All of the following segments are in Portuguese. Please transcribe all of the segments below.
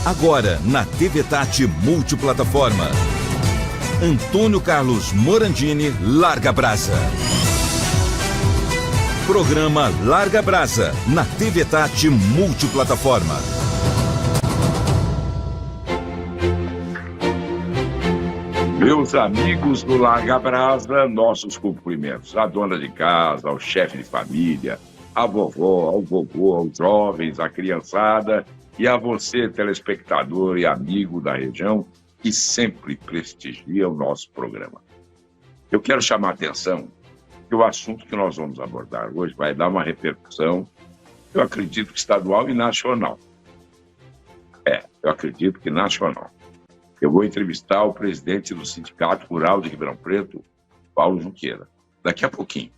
Agora, na TV Tati Multiplataforma. Antônio Carlos Morandini Larga Brasa. Programa Larga Brasa, na TV Tati Multiplataforma. Meus amigos do Larga Brasa, nossos cumprimentos à dona de casa, ao chefe de família, à vovó, ao vovô, aos jovens, à criançada e a você, telespectador e amigo da região, que sempre prestigia o nosso programa. Eu quero chamar a atenção que o assunto que nós vamos abordar hoje vai dar uma repercussão, eu acredito que estadual e nacional. Eu acredito que nacional. Eu vou entrevistar o presidente do Sindicato Rural de Ribeirão Preto, Paulo Junqueira. Daqui a pouquinho.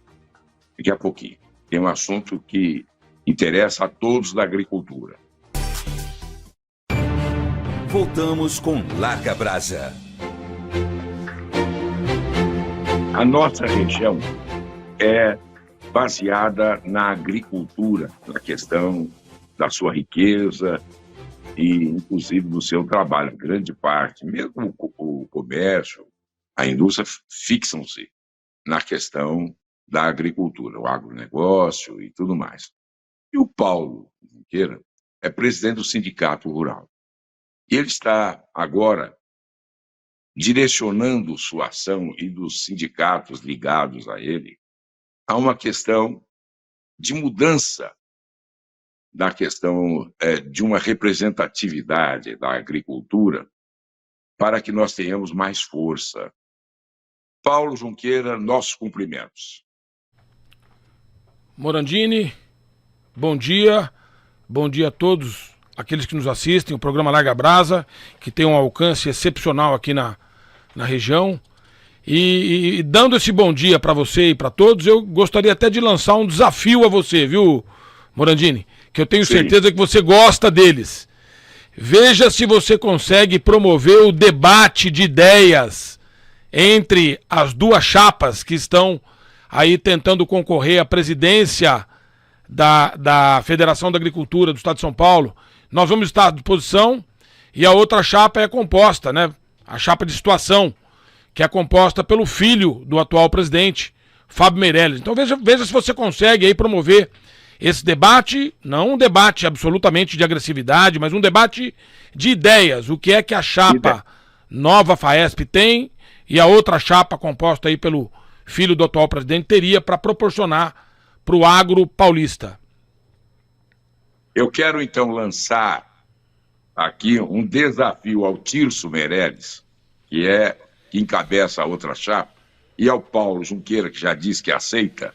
Tem um assunto que interessa a todos da agricultura. Voltamos com Larga Brasa. A nossa região é baseada na agricultura, na questão da sua riqueza e, inclusive, do seu trabalho. Grande parte, mesmo o comércio, a indústria, fixam-se na questão da agricultura, o agronegócio e tudo mais. E o Paulo Junqueira é presidente do Sindicato Rural. E ele está agora direcionando sua ação e dos sindicatos ligados a ele a uma questão de mudança da questão de uma representatividade da agricultura para que nós tenhamos mais força. Paulo Junqueira, nossos cumprimentos. Morandini, bom dia a todos aqueles que nos assistem, o programa Larga Brasa, que tem um alcance excepcional aqui na região. E dando esse bom dia para você e para todos, eu gostaria até de lançar um desafio a você, viu, Morandini? Que eu tenho certeza que você gosta deles. Veja se você consegue promover o debate de ideias entre as duas chapas que estão aí tentando concorrer à presidência da Federação da Agricultura do Estado de São Paulo. Nós vamos estar à disposição e a outra chapa é composta, né? A chapa de situação, que é composta pelo filho do atual presidente, Fábio Meirelles. Então veja se você consegue aí promover esse debate, não um debate absolutamente de agressividade, mas um debate de ideias. O que é que a chapa nova FAESP tem e a outra chapa composta aí pelo filho do atual presidente teria para proporcionar para o agro paulista. Eu quero, então, lançar aqui um desafio ao Tirso Meirelles, que encabeça a outra chapa, e ao Paulo Junqueira, que já disse que aceita,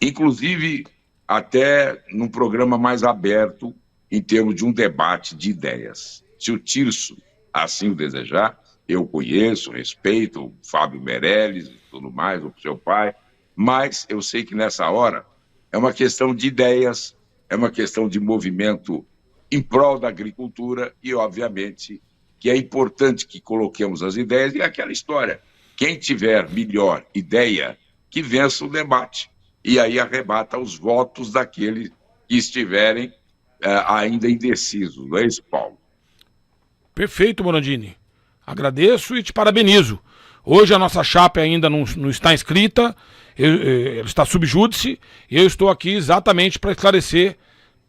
inclusive até num programa mais aberto em termos de um debate de ideias. Se o Tirso assim o desejar, eu conheço, respeito o Fábio Meirelles e tudo mais, o seu pai, mas eu sei que nessa hora é uma questão de ideias, é uma questão de movimento em prol da agricultura e, obviamente, que é importante que coloquemos as ideias e aquela história. Quem tiver melhor ideia, que vença o debate. E aí arrebata os votos daqueles que estiverem ainda indecisos. Não é isso, Paulo? Perfeito, Morandini. Agradeço e te parabenizo. Hoje a nossa chapa ainda não está inscrita, ela está sub júdice, e eu estou aqui exatamente para esclarecer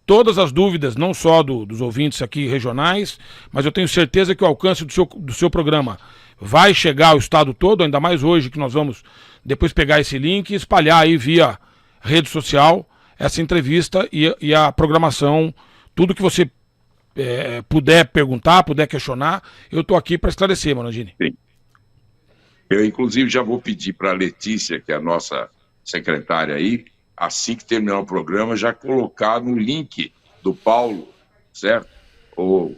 todas as dúvidas, não só dos ouvintes aqui regionais, mas eu tenho certeza que o alcance do seu programa vai chegar ao estado todo, ainda mais hoje que nós vamos depois pegar esse link e espalhar aí via rede social essa entrevista e a programação, tudo que você puder perguntar, puder questionar, eu estou aqui para esclarecer, Morandini. Sim. Eu, inclusive, já vou pedir para a Letícia, que é a nossa secretária aí, assim que terminar o programa, já colocar no link do Paulo, certo? Ou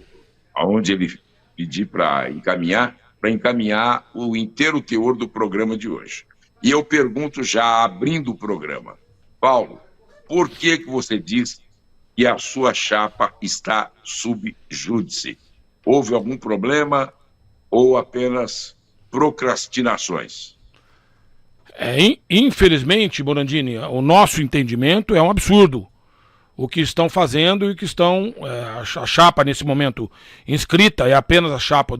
aonde ele pedir para encaminhar o inteiro teor do programa de hoje. E eu pergunto já, abrindo o programa, Paulo, por que você diz que a sua chapa está sub júdice? Houve algum problema ou apenas procrastinações? Infelizmente, Morandini, o nosso entendimento é um absurdo. o que estão fazendo e que estão... a chapa, nesse momento, inscrita, é apenas a chapa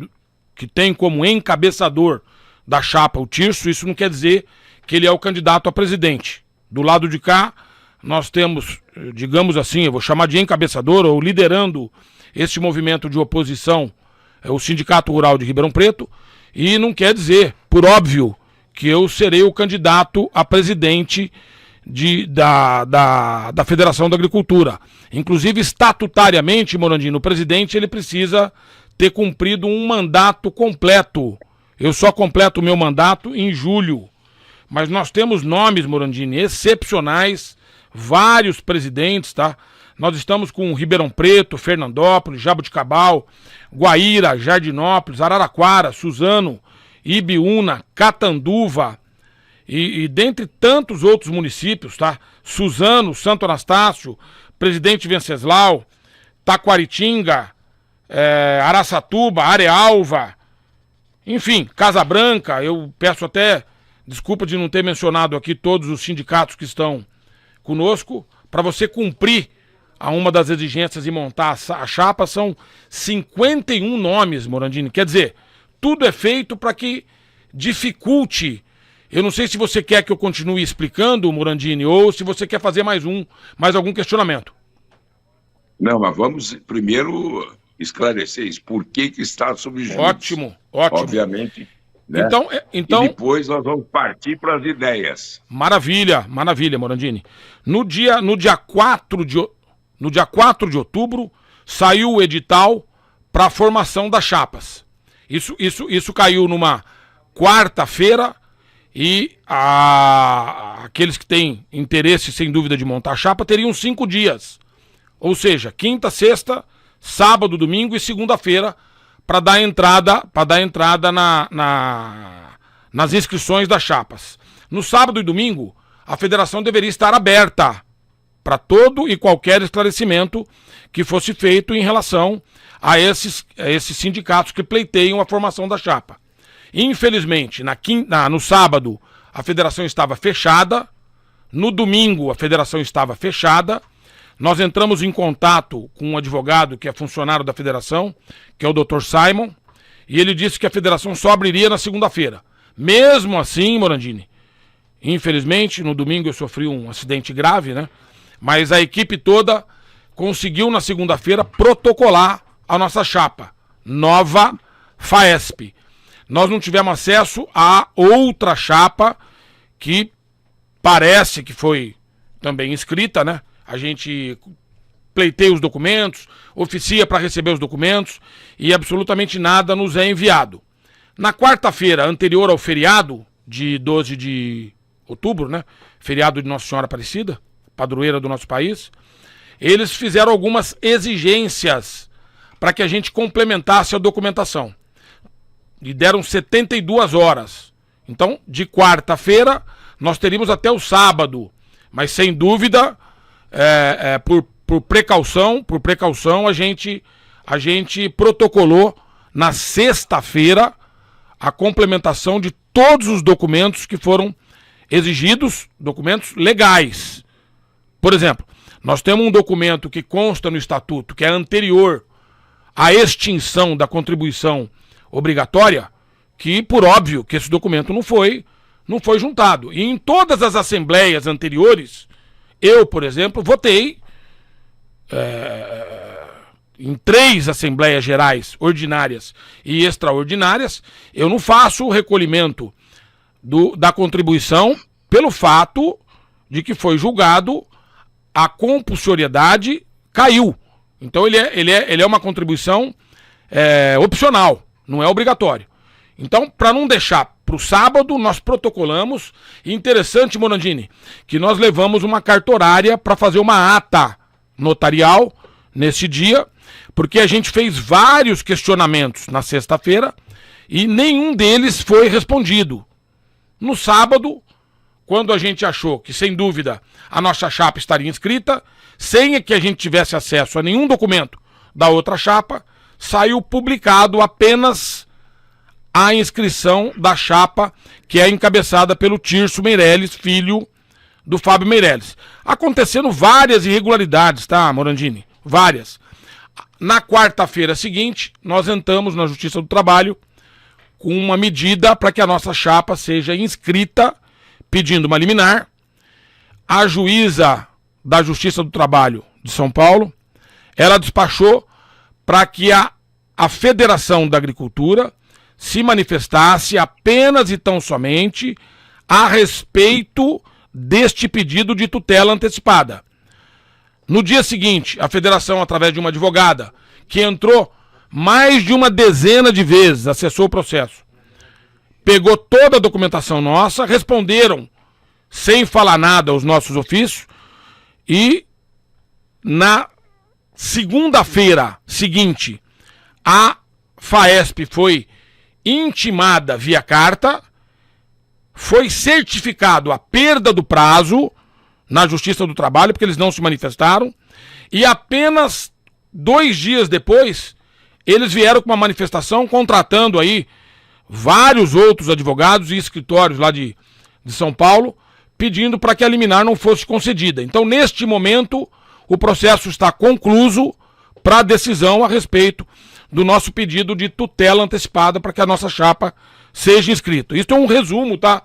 que tem como encabeçador da chapa o Tirso. Isso não quer dizer que ele é o candidato a presidente. Do lado de cá, nós temos, digamos assim, eu vou chamar de encabeçador, ou liderando esse movimento de oposição, o Sindicato Rural de Ribeirão Preto, e não quer dizer, por óbvio, que eu serei o candidato a presidente da Federação da Agricultura. Inclusive, estatutariamente, Morandini, o presidente ele precisa ter cumprido um mandato completo. Eu só completo o meu mandato em julho. Mas nós temos nomes, Morandini, excepcionais, vários presidentes, tá? Nós estamos com Ribeirão Preto, Fernandópolis, Jaboticabal, Guaíra, Jardinópolis, Araraquara, Suzano, Ibiúna, Catanduva e dentre tantos outros municípios, tá? Suzano, Santo Anastácio, Presidente Venceslau, Taquaritinga, Araçatuba, Arealva, enfim, Casa Branca. Eu peço até desculpa de não ter mencionado aqui todos os sindicatos que estão conosco. Para você cumprir a uma das exigências e montar a chapa, são 51 nomes, Morandini. Quer dizer, tudo é feito para que dificulte. Eu não sei se você quer que eu continue explicando, Morandini, ou se você quer fazer mais algum questionamento. Não, mas vamos primeiro esclarecer isso. Por que está sob júdice? Ótimo. Obviamente. Né? Então, e depois nós vamos partir para as ideias. Maravilha, Morandini. No dia 4 de outubro, saiu o edital para a formação das chapas. Isso caiu numa quarta-feira e aqueles que têm interesse, sem dúvida, de montar a chapa teriam 5 dias. Ou seja, quinta, sexta, sábado, domingo e segunda-feira para dar entrada nas inscrições das chapas. No sábado e domingo, a federação deveria estar aberta para todo e qualquer esclarecimento que fosse feito em relação a esses sindicatos que pleiteiam a formação da chapa. Infelizmente, no sábado, a federação estava fechada. No domingo, a federação estava fechada. Nós entramos em contato com um advogado que é funcionário da federação, que é o Dr. Simon, e ele disse que a federação só abriria na segunda-feira. Mesmo assim, Morandini, infelizmente, no domingo eu sofri um acidente grave, né? Mas a equipe toda conseguiu na segunda-feira protocolar a nossa chapa, Nova Faesp. Nós não tivemos acesso a outra chapa que parece que foi também inscrita, né? A gente pleiteia os documentos, oficia para receber os documentos e absolutamente nada nos é enviado. Na quarta-feira anterior ao feriado de 12 de outubro, né? Feriado de Nossa Senhora Aparecida, padroeira do nosso país, eles fizeram algumas exigências para que a gente complementasse a documentação. E deram 72 horas. Então, de quarta-feira, nós teríamos até o sábado. Mas, sem dúvida, por precaução, a gente protocolou na sexta-feira a complementação de todos os documentos que foram exigidos, documentos legais. Por exemplo, nós temos um documento que consta no estatuto, que é anterior à extinção da contribuição obrigatória, que, por óbvio, que esse documento não foi juntado. E em todas as assembleias anteriores, eu, por exemplo, votei em 3 assembleias gerais ordinárias e extraordinárias. Eu não faço o recolhimento da contribuição pelo fato de que foi julgado, a compulsoriedade caiu. Então ele é uma contribuição opcional, não é obrigatório. Então, para não deixar para o sábado, nós protocolamos. Interessante, Morandini, que nós levamos uma cartorária para fazer uma ata notarial nesse dia, porque a gente fez vários questionamentos na sexta-feira e nenhum deles foi respondido. No sábado, quando a gente achou que, sem dúvida, a nossa chapa estaria inscrita, sem que a gente tivesse acesso a nenhum documento da outra chapa, saiu publicado apenas a inscrição da chapa, que é encabeçada pelo Tirso Meirelles, filho do Fábio Meirelles. Acontecendo várias irregularidades, tá, Morandini? Várias. Na quarta-feira seguinte, nós entramos na Justiça do Trabalho com uma medida para que a nossa chapa seja inscrita, pedindo uma liminar. A juíza da Justiça do Trabalho de São Paulo, ela despachou para que a Federação da Agricultura se manifestasse apenas e tão somente a respeito deste pedido de tutela antecipada. No dia seguinte, a federação, através de uma advogada, que entrou mais de uma dezena de vezes, acessou o processo, pegou toda a documentação nossa, responderam sem falar nada aos nossos ofícios, e na segunda-feira seguinte, a FAESP foi intimada via carta, foi certificado a perda do prazo na Justiça do Trabalho, porque eles não se manifestaram, e apenas 2 dias depois, eles vieram com uma manifestação contratando aí vários outros advogados e escritórios lá de São Paulo, pedindo para que a liminar não fosse concedida. Então, neste momento, o processo está concluso para decisão a respeito do nosso pedido de tutela antecipada para que a nossa chapa seja inscrita. Isso é um resumo, tá,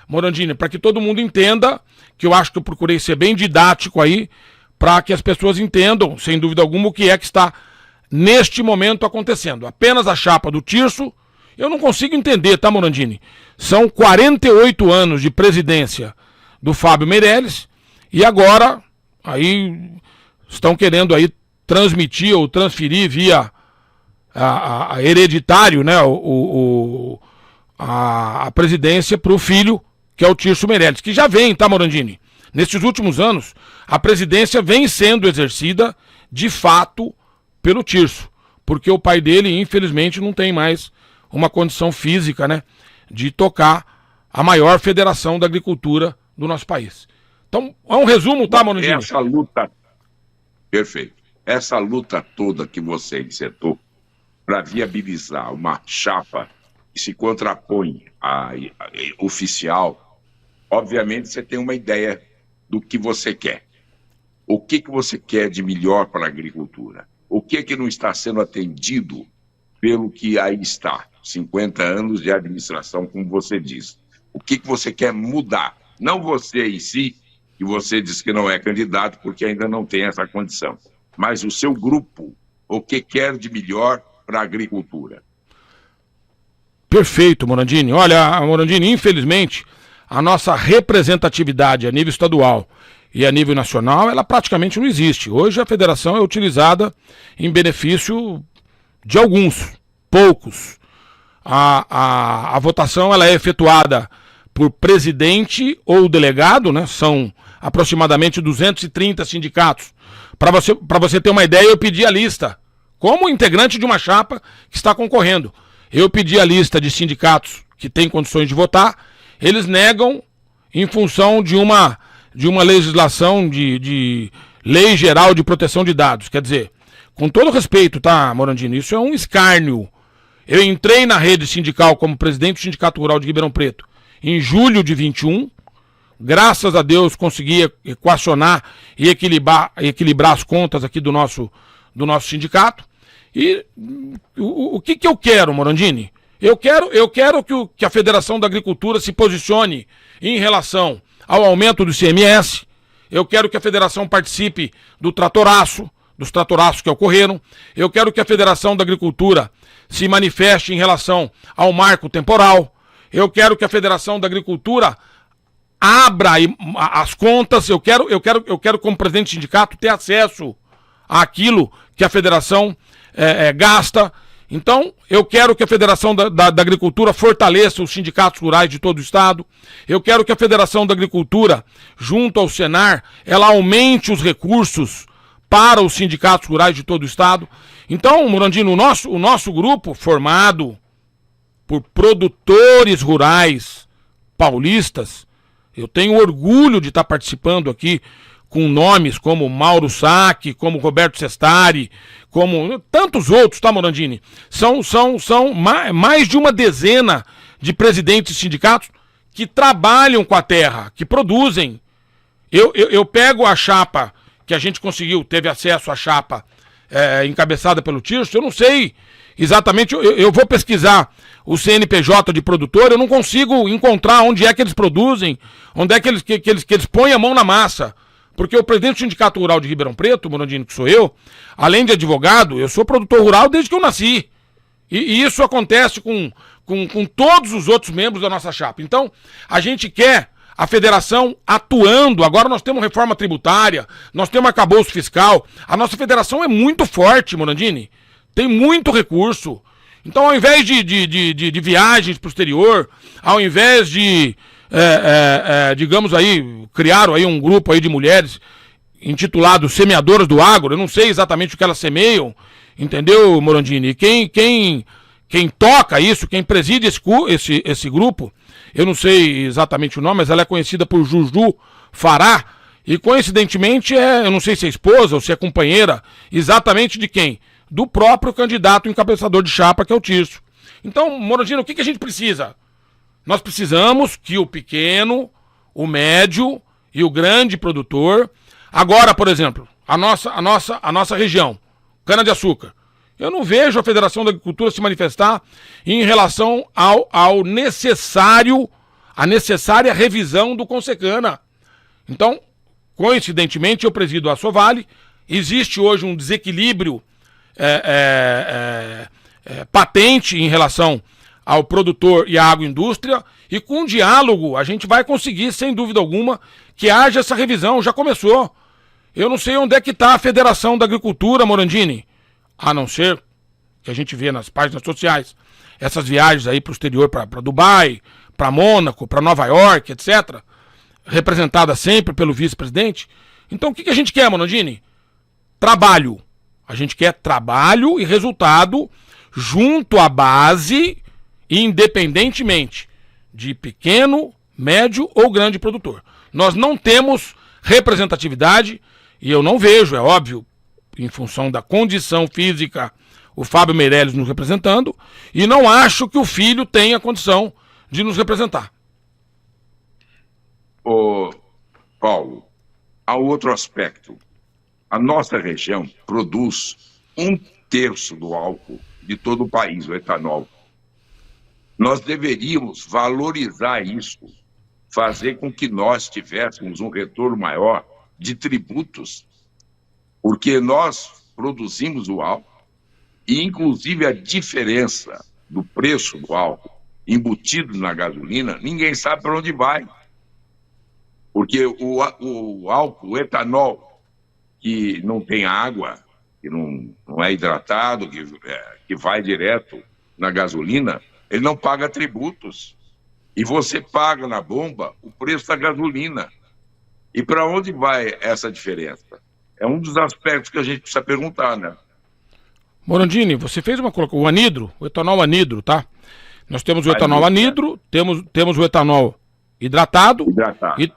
Morandini? Para que todo mundo entenda, que eu acho que eu procurei ser bem didático aí, para que as pessoas entendam, sem dúvida alguma, o que é que está neste momento acontecendo. Apenas a chapa do Tirso, eu não consigo entender, tá, Morandini? São 48 anos de presidência do Fábio Meirelles, e agora aí estão querendo aí transmitir ou transferir via a hereditário, né, a presidência para o filho, que é o Tirso Meirelles, que já vem, tá, Morandini? Nesses últimos anos, a presidência vem sendo exercida, de fato, pelo Tirso, porque o pai dele, infelizmente, não tem mais uma condição física, né, de tocar a maior federação da agricultura do nosso país. Então, é um resumo, tá, Morandini? Essa luta, perfeito, essa luta toda que você encetou para viabilizar uma chapa que se contrapõe à oficial, obviamente você tem uma ideia do que você quer. O que você quer de melhor para a agricultura? O que não está sendo atendido pelo que aí está? 50 anos de administração, como você diz. O que você quer mudar? Não você em si, que você diz que não é candidato porque ainda não tem essa condição, mas o seu grupo, o que quer de melhor para a agricultura. Perfeito, Morandini. Olha, Morandini, infelizmente, a nossa representatividade a nível estadual e a nível nacional, ela praticamente não existe. Hoje a federação é utilizada em benefício de alguns, poucos. A votação ela é efetuada por presidente ou delegado, né? São aproximadamente 230 sindicatos. Para você ter uma ideia, eu pedi a lista, como integrante de uma chapa que está concorrendo. Eu pedi a lista de sindicatos que têm condições de votar, eles negam em função de uma legislação de lei geral de proteção de dados. Quer dizer, com todo respeito, tá, Morandini, isso é um escárnio. Eu entrei na rede sindical como presidente do Sindicato Rural de Ribeirão Preto em julho de 21, graças a Deus consegui equacionar e equilibrar as contas aqui do nosso sindicato. E o que eu quero, Morandini? Eu quero que a Federação da Agricultura se posicione em relação ao aumento do ICMS. Eu quero que a Federação participe dos tratoraços que ocorreram. Eu quero que a Federação da Agricultura se manifeste em relação ao marco temporal. Eu quero que a Federação da Agricultura abra as contas. Eu quero como presidente do sindicato, ter acesso àquilo que a Federação gasta. Então, eu quero que a Federação da Agricultura fortaleça os sindicatos rurais de todo o estado. Eu quero que a Federação da Agricultura, junto ao Senar, ela aumente os recursos para os sindicatos rurais de todo o estado. Então, Morandino, o nosso grupo, formado por produtores rurais paulistas, eu tenho orgulho de estar participando aqui com nomes como Mauro Sacchi, como Roberto Sestari, como tantos outros, tá, Morandini? São mais de uma dezena de presidentes de sindicatos que trabalham com a terra, que produzem Eu pego a chapa que a gente conseguiu, teve acesso à chapa encabeçada pelo Tirso, eu não sei exatamente, eu vou pesquisar o CNPJ de produtor, eu não consigo encontrar onde é que eles produzem, onde é que eles põem a mão na massa. Porque o presidente do Sindicato Rural de Ribeirão Preto, Morandini, que sou eu, além de advogado, eu sou produtor rural desde que eu nasci. E isso acontece com todos os outros membros da nossa chapa. Então, a gente quer a federação atuando. Agora nós temos reforma tributária, nós temos arcabouço fiscal. A nossa federação é muito forte, Morandini. Tem muito recurso. Então, ao invés de viagens para o exterior, ao invés de, digamos aí, criaram aí um grupo aí de mulheres intitulado Semeadoras do Agro, eu não sei exatamente o que elas semeiam, entendeu, Morandini? E quem toca isso, quem preside esse grupo, eu não sei exatamente o nome, mas ela é conhecida por Juju Fará, e coincidentemente eu não sei se é esposa ou se é companheira, exatamente de quem? Do próprio candidato encabeçador de chapa, que é o Tirso. Então, Morandini, o que a gente precisa? Nós precisamos que o pequeno, o médio e o grande produtor... Agora, por exemplo, a nossa região, cana-de-açúcar. Eu não vejo a Federação da Agricultura se manifestar em relação ao necessário, a necessária revisão do Consecana. Então, coincidentemente, eu presido a Sovale. Existe hoje um desequilíbrio patente em relação ao produtor e à agroindústria, e com diálogo a gente vai conseguir, sem dúvida alguma, que haja essa revisão. Já começou. Eu não sei onde é que está a Federação da Agricultura, Morandini, a não ser que a gente vê nas páginas sociais essas viagens aí para o exterior, para Dubai, para Mônaco, para Nova York, etc., representada sempre pelo vice-presidente. Então o que a gente quer, Morandini? Trabalho. A gente quer trabalho e resultado junto à base, independentemente de pequeno, médio ou grande produtor. Nós não temos representatividade, e eu não vejo, é óbvio, em função da condição física, o Fábio Meirelles nos representando, e não acho que o filho tenha condição de nos representar. Ô, Paulo, há outro aspecto. A nossa região produz 1/3 do álcool de todo o país, o etanol. Nós deveríamos valorizar isso, fazer com que nós tivéssemos um retorno maior de tributos, porque nós produzimos o álcool e, inclusive, a diferença do preço do álcool embutido na gasolina, ninguém sabe para onde vai. Porque o álcool, o etanol, que não tem água, que não é hidratado, que vai direto na gasolina, ele não paga tributos. E você paga na bomba o preço da gasolina. E para onde vai essa diferença? É um dos aspectos que a gente precisa perguntar, né? Morandini, você fez o anidro, o etanol anidro, tá? Nós temos o etanol anidro, temos o etanol hidratado.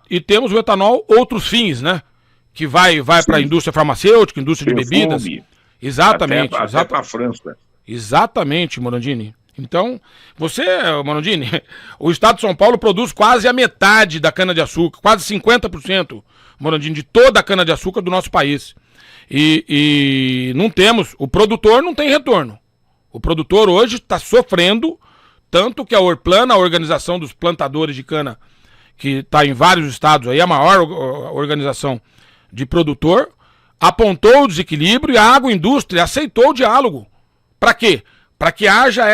E temos o etanol outros fins, né? Que vai para a indústria farmacêutica, indústria de bebidas. Exatamente. Até para a França. Exatamente, Morandini. Então, Morandini, o estado de São Paulo produz quase a metade da cana-de-açúcar, quase 50%, Morandini, de toda a cana-de-açúcar do nosso país. E não temos, o produtor não tem retorno. O produtor hoje está sofrendo, tanto que a Orplana, a organização dos plantadores de cana, que está em vários estados aí, a maior organização de produtor, apontou o desequilíbrio e a agroindústria aceitou o diálogo. Para quê? Para que haja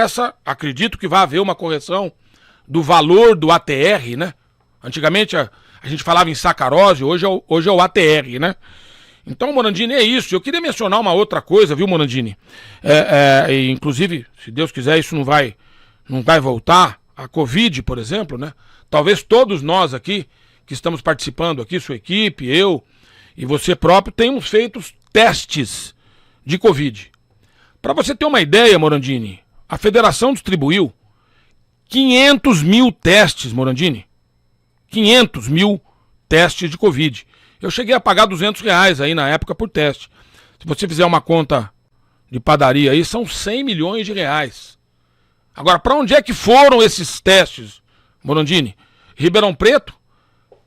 acredito que vai haver uma correção do valor do ATR, né? Antigamente a gente falava em sacarose, hoje é o ATR, né? Então, Morandini, é isso. Eu queria mencionar uma outra coisa, viu, Morandini? Inclusive, se Deus quiser, isso não vai voltar. A Covid, por exemplo, né? Talvez todos nós aqui, que estamos participando aqui, sua equipe, eu e você próprio, tenhamos feito testes de Covid. Para você ter uma ideia, Morandini, a federação distribuiu 500 mil testes, Morandini. 500 mil testes de Covid. Eu cheguei a pagar R$200 aí na época por teste. Se você fizer uma conta de padaria aí, são 100 milhões de reais. Agora, para onde é que foram esses testes, Morandini? Ribeirão Preto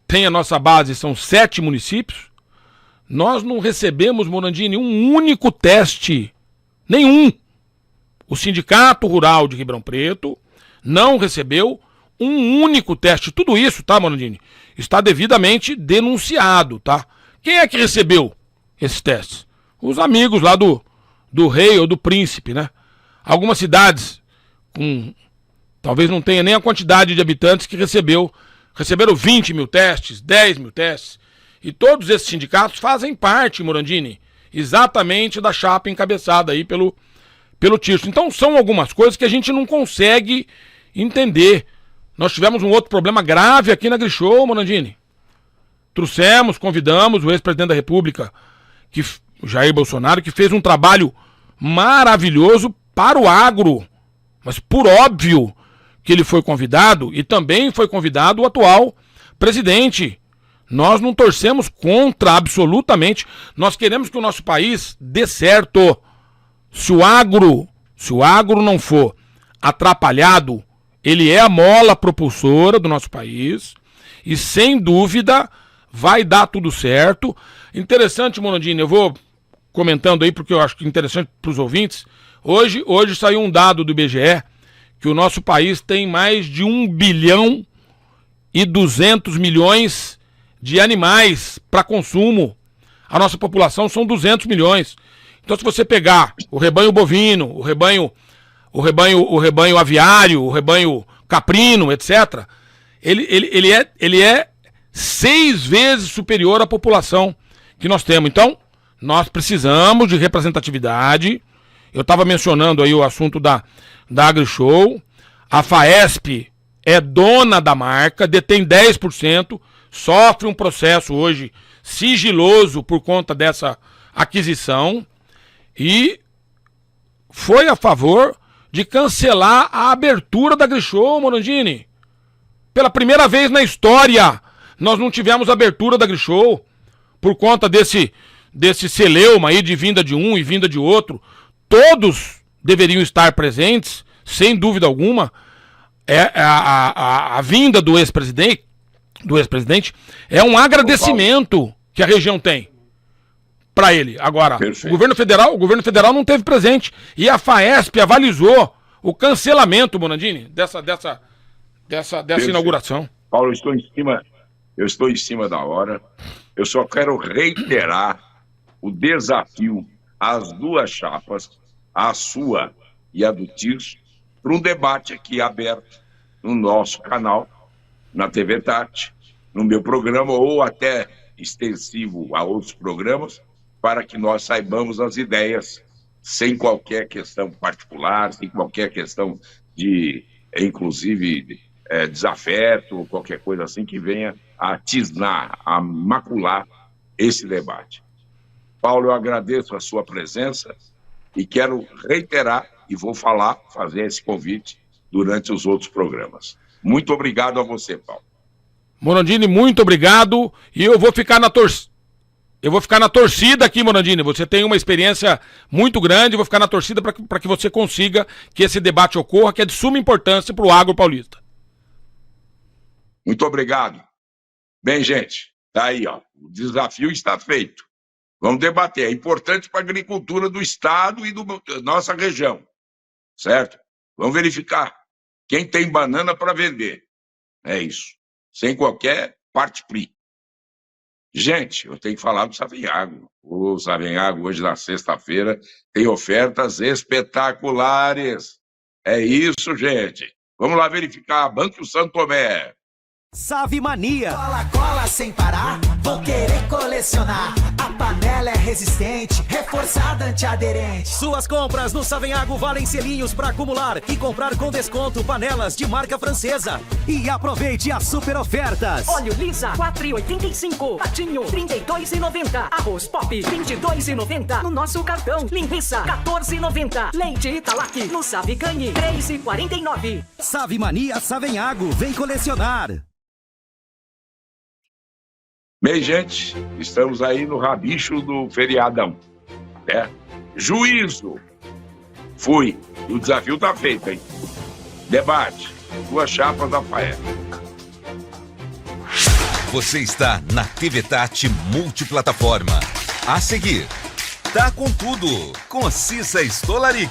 tem a nossa base, são 7 municípios, nós não recebemos, Morandini, um único teste. Nenhum. O Sindicato Rural de Ribeirão Preto não recebeu um único teste. Tudo isso, tá, Morandini, está devidamente denunciado, tá? Quem é que recebeu esses testes? Os amigos lá do rei ou do príncipe, né? Algumas cidades talvez não tenha nem a quantidade de habitantes que receberam 20 mil testes, 10 mil testes. E todos esses sindicatos fazem parte, Morandini, exatamente da chapa encabeçada aí pelo Tirso. Então são algumas coisas que a gente não consegue entender. Nós tivemos um outro problema grave aqui na Grishow, Morandini. Convidamos o ex-presidente da República, o Jair Bolsonaro, que fez um trabalho maravilhoso para o agro. Mas por óbvio que ele foi convidado, e também foi convidado o atual presidente. Nós não torcemos contra absolutamente. Nós queremos que o nosso país dê certo. Se o agro não for atrapalhado, ele é a mola propulsora do nosso país. E sem dúvida vai dar tudo certo. Interessante, Morandini, eu vou comentando aí porque eu acho que é interessante para os ouvintes. Hoje saiu um dado do IBGE que o nosso país tem mais de 1,2 bilhão de animais para consumo. A nossa população são 200 milhões. Então, se você pegar o rebanho bovino, o rebanho aviário, o rebanho caprino, etc., ele é 6 vezes superior à população que nós temos. Então, nós precisamos de representatividade. Eu estava mencionando aí o assunto da AgriShow. A FAESP é dona da marca, detém 10%, sofre um processo hoje sigiloso por conta dessa aquisição e foi a favor de cancelar a abertura da AgriShow, Morandini. Pela primeira vez na história, nós não tivemos abertura da AgriShow por conta desse celeuma aí de vinda de um e vinda de outro. Todos deveriam estar presentes, sem dúvida alguma. A vinda do ex-presidente é um agradecimento que a região tem para ele. Agora, o governo federal não teve presente e a FAESP avalizou o cancelamento, Morandini, dessa inauguração. Paulo, eu estou em cima da hora. Eu só quero reiterar o desafio às duas chapas, a sua e a do Tirso, para um debate aqui aberto no nosso canal, na TV Tati, no meu programa, ou até extensivo a outros programas, para que nós saibamos as ideias, sem qualquer questão particular, sem qualquer questão de, inclusive, desafeto, ou qualquer coisa assim que venha a tisnar, a macular esse debate. Paulo, eu agradeço a sua presença e quero reiterar, e vou fazer esse convite durante os outros programas. Muito obrigado a você, Paulo. Morandini, muito obrigado. E eu vou ficar na torcida aqui, Morandini. Você tem uma experiência muito grande. Eu vou ficar na torcida para que você consiga que esse debate ocorra, que é de suma importância para o agro paulista. Muito obrigado. Bem, gente, tá aí, ó. O desafio está feito. Vamos debater. É importante para a agricultura do estado e da nossa região. Certo? Vamos verificar quem tem banana para vender. É isso. Sem qualquer parte-pri. Gente, eu tenho que falar do Savenhago. O Savenhago, hoje na sexta-feira, tem ofertas espetaculares. É isso, gente. Vamos lá verificar. Banco Santo Tomé. Save Mania. Cola, cola sem parar, vou querer colecionar. A panela é resistente, reforçada, antiaderente. Suas compras no Savenhago valem selinhos para acumular e comprar com desconto panelas de marca francesa. E aproveite as super ofertas. Óleo Lisa, 4,85. Patinho, 32,90. Arroz Pop, 22,90. No nosso cartão. Linguiça, 14,90. Leite Italac, no Save Ganhe, 3,49. Save Mania Savenhago, vem colecionar. Bem, gente, estamos aí no rabicho do feriadão. Juízo. Fui. E o desafio tá feito, hein? Debate. Duas chapas da FAESP. Você está na TV Tati Multiplataforma. A seguir, Tá Com Tudo, com Cissa Stolaric.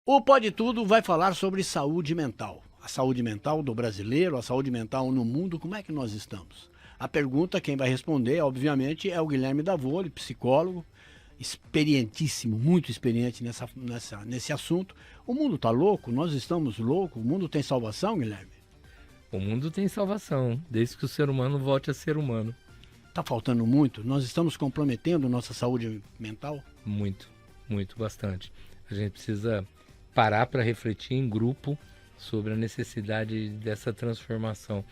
O Pode Tudo vai falar sobre saúde mental. A saúde mental do brasileiro, a saúde mental no mundo, como é que nós estamos? A pergunta, quem vai responder, obviamente, é o Guilherme Davoli, psicólogo, experientíssimo, muito experiente nesse assunto. O mundo está louco? Nós estamos loucos? O mundo tem salvação, Guilherme? O mundo tem salvação, desde que o ser humano volte a ser humano. Está faltando muito? Nós estamos comprometendo nossa saúde mental? Muito, bastante. A gente precisa parar para refletir em grupo sobre a necessidade dessa transformação.